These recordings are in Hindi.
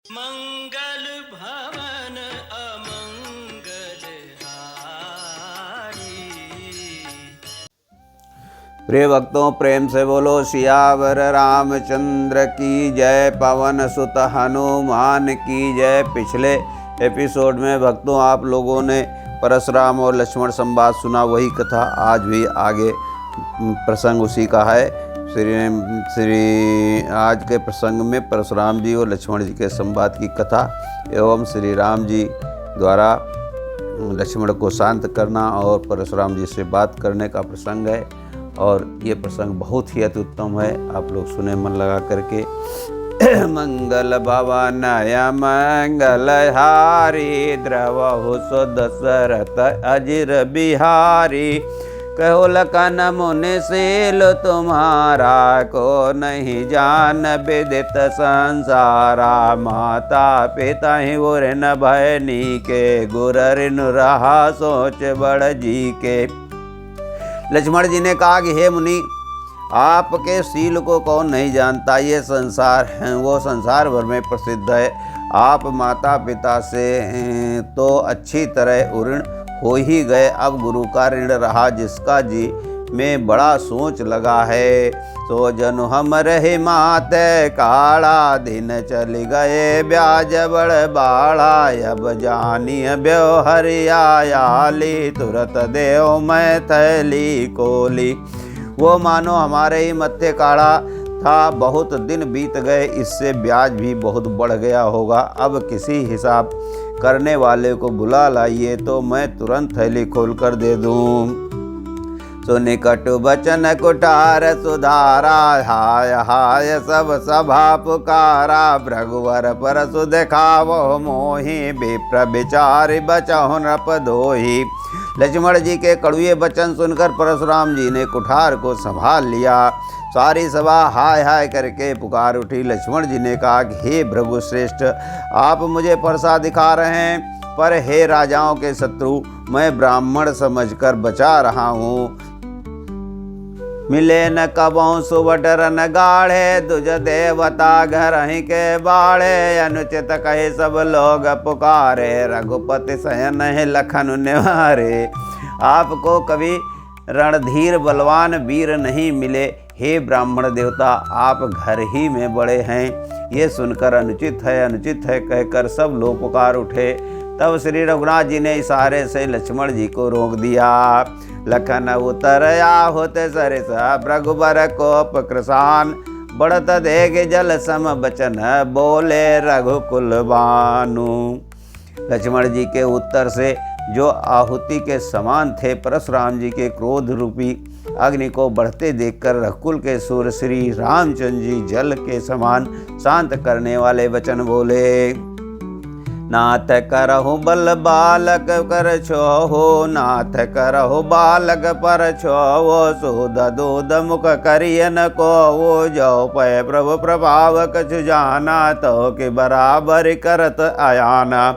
मंगल भवन अमंगल हारी। प्रिय भक्तों, प्रेम से बोलो सियावर रामचंद्र की जय, पवन सुत हनुमान की जय। पिछले एपिसोड में भक्तों आप लोगों ने परशुराम और लक्ष्मण संवाद सुना, वही कथा आज भी आगे प्रसंग उसी का है। आज के प्रसंग में परशुराम जी और लक्ष्मण जी के संवाद की कथा एवं श्री राम जी द्वारा लक्ष्मण को शांत करना और परशुराम जी से बात करने का प्रसंग है। और ये प्रसंग बहुत ही अति उत्तम है, आप लोग सुने मन लगा करके। मंगल भवनय मंगल हारी, द्रवहु सो दशरथ अजिर बिहारी। कहो लखन मुनि शील तुम्हारा, को नहीं जान विदित संसारा। माता पिता ही गुर न भयनी के, गुर ऋण रहा सोच बड़ जी के। लक्ष्मण जी ने कहा कि हे मुनि, आपके शील को कौन नहीं जानता। ये संसार है वो संसार भर में प्रसिद्ध है। आप माता पिता से तो अच्छी तरह ऋण हो ही गए, अब गुरु का ऋण रहा जिसका जी में बड़ा सोच लगा है। सो जनु हम रहे माते काड़ा, दिन चल गए ब्याज बड़ बाड़ा। अब जानी ब्योहरियाली, तुरत देव मैं थैली कोली। वो मानो हमारे ही मत्थे काड़ा था, बहुत दिन बीत गए, इससे ब्याज भी बहुत बढ़ गया होगा। अब किसी हिसाब करने वाले को बुला लाइए तो मैं तुरंत थैली खोल कर दे दूं। सो निकट बचन कुटार सुधारा, हाय हाय सब सभा पुकारा। भृगुवर परसु देखावो मोहि, विप्र विचारि बचहु नृप दोहि। लक्ष्मण जी के कड़ुए वचन सुनकर परशुराम जी ने कुठार को संभाल लिया। सारी सभा हाय हाय करके पुकार उठी। लक्ष्मण जी ने कहा कि हे भृगु श्रेष्ठ, आप मुझे परसा दिखा रहे हैं, पर हे राजाओं के शत्रु, मैं ब्राह्मण समझकर बचा रहा हूँ। मिले न कबों सुबटर न गाढ़े, दुज देवता घर ही के बाड़े। अनुचित कहे सब लोग पुकारे, रघुपति शयन है लखन निवारे। आपको कभी रणधीर बलवान वीर नहीं मिले, हे ब्राह्मण देवता, आप घर ही में बड़े हैं। ये सुनकर अनुचित है कहकर सब लोग पुकार उठे। तब श्री रघुनाथ जी ने इशारे से लक्ष्मण जी को रोक दिया। लखन उतर होते सरिसा, भृगुबर कोप कृसान। बढ़त देग जल सम बचन, बोले रघुकुल बानु। लक्ष्मण जी के उत्तर से जो आहुति के समान थे, परशुराम जी के क्रोध रूपी अग्नि को बढ़ते देखकर रघुकुल के सूर्य श्री रामचंद्र जी जल के समान शांत करने वाले वचन बोले। नाथ करहु बल बालक कर छोहो, नाथ करहु बालक पर छोहो। सूद दूध मुख करियन को, वो जो पय प्रभु प्रभाव कछु जाना। तो के बराबर करत आयाना।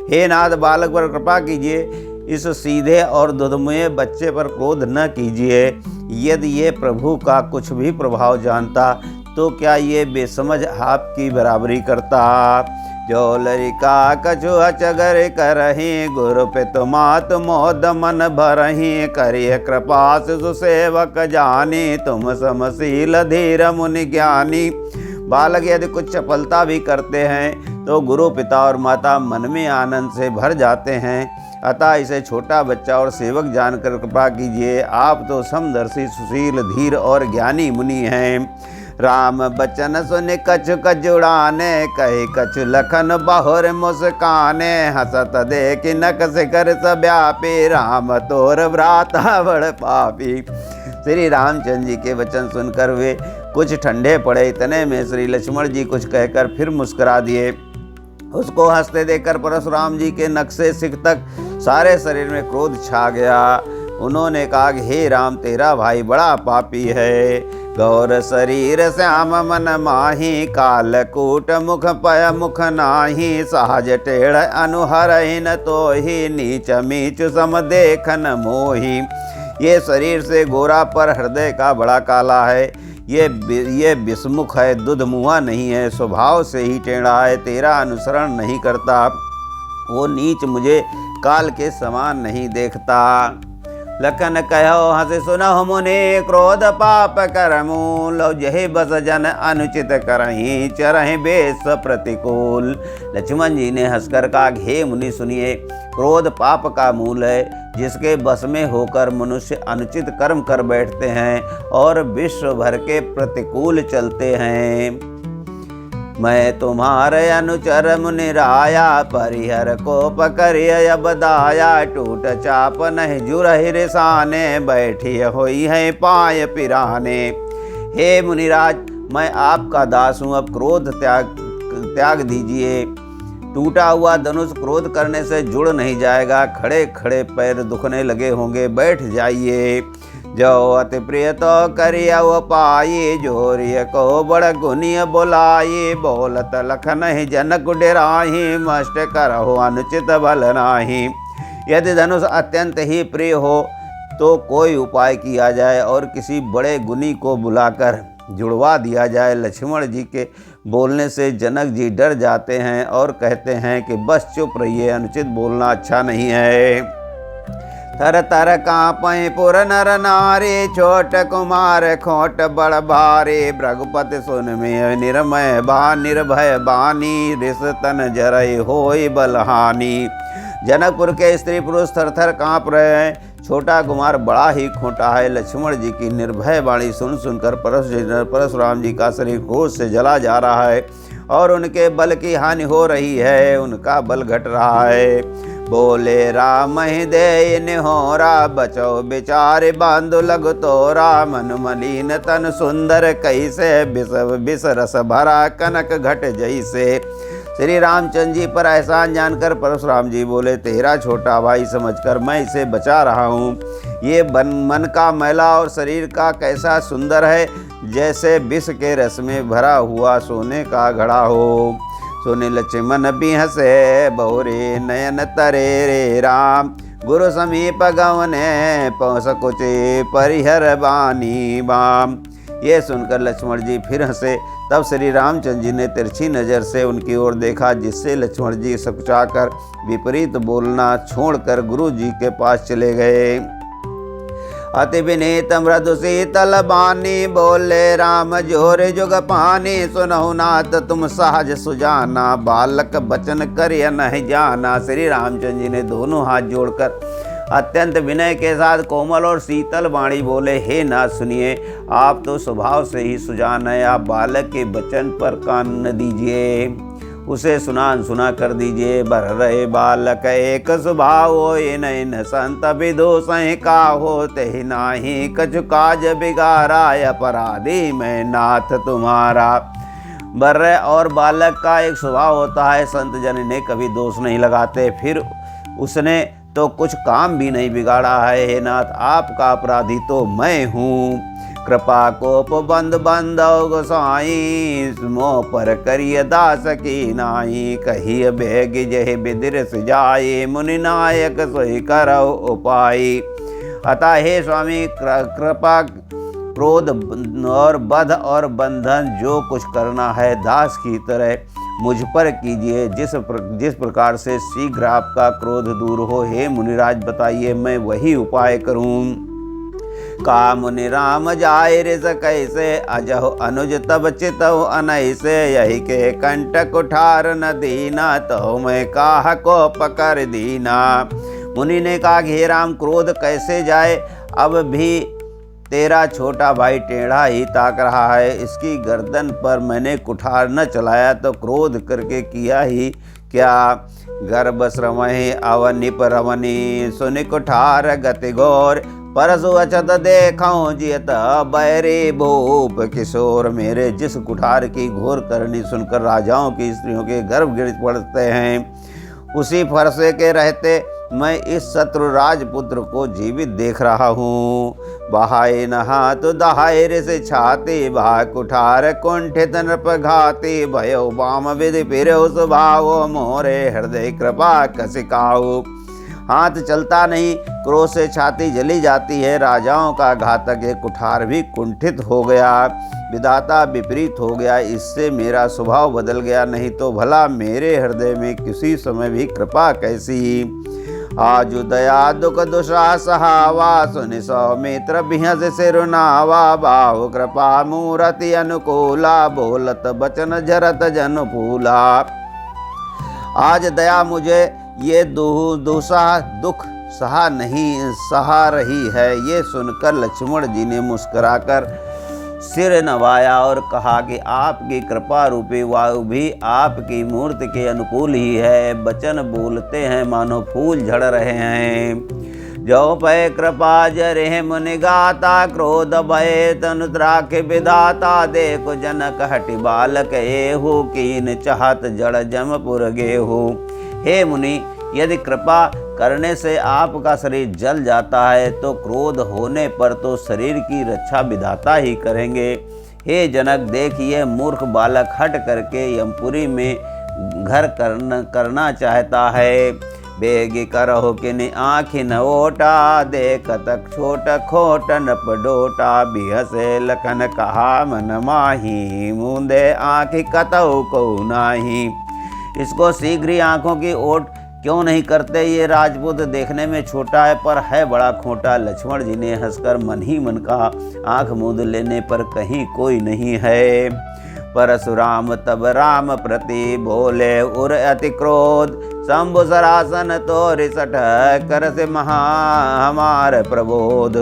हे नाथ, बालक पर कृपा कीजिए, इस सीधे और दुधमुए बच्चे पर क्रोध न कीजिए। यदि ये प्रभु का कुछ भी प्रभाव जानता तो क्या ये बेसमझ आपकी बराबरी करता। जो लरिका कछु अचगर करही, गुरु पितु मात मोद मन भरही। करिय कृपा शिशु सेवक जानी, तुम समशील धीर मुनि ज्ञानी। बालक यदि कुछ चपलता भी करते हैं तो गुरु पिता और माता मन में आनंद से भर जाते हैं। अतः इसे छोटा बच्चा और सेवक जानकर कृपा कीजिए। आप तो समदर्शी सुशील धीर और ज्ञानी मुनि हैं। राम बचन सुन कछु कजुड़ाने, कहे कछु लखन बहुर मुस्काने। हसत देख नक शिखर सव्यापी, राम तोर भ्राता बड़ पापी। श्री रामचंद्र जी के वचन सुनकर वे कुछ ठंडे पड़े। इतने में श्री लक्ष्मण जी कुछ कहकर फिर मुस्कुरा दिए। उसको हंसते देखकर परशुराम जी के नक से सिख तक सारे शरीर में क्रोध छा गया। उन्होंने कहा कि हे राम, तेरा भाई बड़ा पापी है। गौर शरीर श्याम मन माही, कालकूट मुख पय मुख नाही। सहज टेढ़ अनुहरहीन तो ही, नीच मीच सम देखन मोही। ये शरीर से गोरा पर हृदय का बड़ा काला है। ये विषमुख है, दुधमुआ नहीं है, स्वभाव से ही टेढ़ा है, तेरा अनुसरण नहीं करता, वो नीच मुझे काल के समान नहीं देखता। लखन कहो हंस सुनहु मुनि, क्रोध पाप करमू, लो जहि बस जन अनुचित करहीं, चरहि बेस प्रतिकूल। लक्ष्मण जी ने हंसकर कहा, हे मुनि सुनिए, क्रोध पाप का मूल है, जिसके बस में होकर मनुष्य अनुचित कर्म कर बैठते हैं और विश्व भर के प्रतिकूल चलते हैं। मैं तुम्हारे अनुचर मुनि राया, परिहर को पकड़िय बदाया, टूट चाप नहीं जुरहि रिसाने, बैठी होई है पाय पिराने। हे मुनिराज, मैं आपका दास हूँ, अब क्रोध त्याग दीजिए। टूटा हुआ धनुष क्रोध करने से जुड़ नहीं जाएगा, खड़े खड़े पैर दुखने लगे होंगे, बैठ जाइए। जो अति प्रिय तो करिय वो पाई, जोरिय को बड़ गुनिय बोलाई, बोलत लखन ही जनक डेराही, मष्ट करहु अनुचित बल नाही। यदि धनुष अत्यंत ही प्रिय हो तो कोई उपाय किया जाए और किसी बड़े गुनी को बुलाकर जुड़वा दिया जाए। लक्ष्मण जी के बोलने से जनक जी डर जाते हैं और कहते हैं कि बस चुप रहिए, अनुचित बोलना अच्छा नहीं है। थर थर कांपै पुर नर नारी, छोट कुमार खोट बड़ भारी, भृगुपति सुन में निर्मय बा निर्भय बानी, रिस तन जरई होई बलहानी। जनकपुर के स्त्री पुरुष थर थर काँप रहे हैं। छोटा कुमार बड़ा ही खोटा है। लक्ष्मण जी की निर्भय वाणी सुन सुनकर परशुराम जी का शरीर क्रोध से जला जा रहा है और उनके बल की हानि हो रही है, उनका बल घट रहा है। बोले राम ही दे निहोरा, बचो बिचारे बांधो लग तोरा, मन मलिन तन सुंदर कैसे, विष रस भरा कनक घट जैसे। श्री रामचंद्र जी पर एहसान जानकर परशुराम जी बोले, तेरा छोटा भाई समझकर मैं इसे बचा रहा हूँ। ये मन का मैला और शरीर का कैसा सुंदर है, जैसे विष के रस में भरा हुआ सोने का घड़ा हो। सुनि लक्ष्मण भी हंसे, बहुरे नयन तरे रे राम, गुरु समीप गवने पहुँच कुचे परिहर बानी बाम। ये सुनकर लक्ष्मण जी फिर हंसे। तब श्री रामचंद्र जी ने तिरछी नज़र से उनकी ओर देखा, जिससे लक्ष्मण जी सकुचाकर विपरीत बोलना छोड़कर गुरु जी के पास चले गए। अति विनीत मृदु शीतल बानी, बोले राम जोरे जुग पानी, सुनहु नाथ तुम सहज सुजाना, बालक बचन करिय नहीं जाना। श्री रामचंद्र जी ने दोनों हाथ जोड़कर अत्यंत विनय के साथ कोमल और शीतल वाणी बोले, हे नाथ सुनिए, आप तो स्वभाव से ही सुजान है, आप बालक के वचन पर कान न दीजिए, उसे सुना कर दीजिए। बर रहे बालक एक स्वभाव होए, नैन संत विदोष का होते ही नाही, कछु काज बिगाड़ा अपराधी मैं नाथ तुम्हारा। बर्रे और बालक का एक स्वभाव होता है, संत जन ने कभी दोष नहीं लगाते, फिर उसने तो कुछ काम भी नहीं बिगाड़ा है। हे नाथ, आपका अपराधी तो मैं हूँ। कृपा कोप बंद बंदौ गोसाई, मोह पर करिय दास की नाई, कहिय बेग जहि बिदिर जाए, मुनि नायक सोई करौ उपाय। अतः हे स्वामी, कृपा क्रोध और बध और बंधन जो कुछ करना है दास की तरह मुझ पर कीजिए, जिस प्रकार से शीघ्र आपका क्रोध दूर हो। हे मुनिराज, बताइए मैं वही उपाय करूं। का मुनि राम जाय रिस कैसे, अजहु अनुज तब चितहु अनैसे, यही के कंटक कुठार न दीना, तो मैं काह को पकड़ दीना। मुनि ने कहा, हे राम, क्रोध कैसे जाए, अब भी तेरा छोटा भाई टेढ़ा ही ताक रहा है, इसकी गर्दन पर मैंने कुठार न चलाया तो क्रोध करके किया ही क्या। गर्भ श्रमहि अवनिप रमनी, सुनि कुठार गति घोर, परसु अचत देखऊं जियत बैरी भूप किशोर। मेरे जिस कुठार की घोर करनी सुनकर राजाओं की स्त्रियों के गर्भ गिर पड़ते हैं, उसी फरसे के रहते मैं इस शत्रु राजपुत्र को जीवित देख रहा हूँ। बहाए नहा तो दहाए रिस छाती, भा कुठार कुंठित नृप घाती, भयो बाम विधि फिर स्वभाव, मोरे हृदय कृपा कसिकाऊ। हाथ चलता नहीं, क्रोध से छाती जली जाती है। राजाओं का घातक ये कुठार भी कुंठित हो गया, विधाता विपरीत हो गया, इससे मेरा स्वभाव बदल गया, नहीं तो भला मेरे हृदय में किसी समय भी कृपा कैसी। आजु दया दुख दुशासहावा, सुनि सौमित्र बिहस सिरुनावा, बाहु कृपा मूरति अनुकूला, बोलत बचन जरत जन फूला। आज दया मुझे ये दुख सहा रही है। ये सुनकर लक्ष्मण जी ने मुस्कुराकर सिर नवाया और कहा कि आपकी कृपा रूपी वायु भी आपकी मूर्ति के अनुकूल ही है। वचन बोलते हैं मानो फूल झड़ रहे हैं। जो पै कृपा जरे मुनि गाता, क्रोध भय तनु राखे विधाता, देखो जनक हटि बालक एहु, कीन चाहत जड़ जमपुर गेहु। हे मुनि, यदि कृपा करने से आपका शरीर जल जाता है तो क्रोध होने पर तो शरीर की रक्षा विधाता ही करेंगे। हे जनक, देखिए मूर्ख बालक हट करके यमपुरी में घर करना चाहता है। बेगी करहो किन आँखि न ओटा, देखत छोट खोट नप डोटा, बिहसे लखन कहा मन माही, मूंदे आँखि कतहु को नाही। इसको शीघ्र ही आँखों की ओट क्यों नहीं करते? ये राजपूत देखने में छोटा है पर है बड़ा खोटा। लक्ष्मण जी ने हंसकर मन ही मन कहा, आँख मूंद लेने पर कहीं कोई नहीं है। परशुराम तब राम प्रति बोले, उर अति क्रोध, शंभु सरासन तोरि सठ, कर से महा हमार प्रबोध।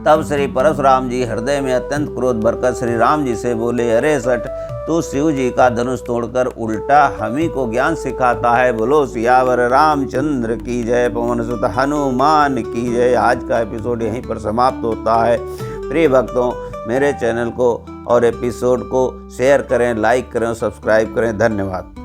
तब श्री परशुराम जी हृदय में अत्यंत क्रोध भरकर श्री राम जी से बोले, अरे सठ, तू शिव जी का धनुष तोड़कर उल्टा हमी को ज्ञान सिखाता है। बोलो सियावर रामचंद्र की जय, पवन सुत हनुमान की जय। आज का एपिसोड यहीं पर समाप्त होता है। प्रिय भक्तों, मेरे चैनल को और एपिसोड को शेयर करें, लाइक करें, सब्सक्राइब करें। धन्यवाद।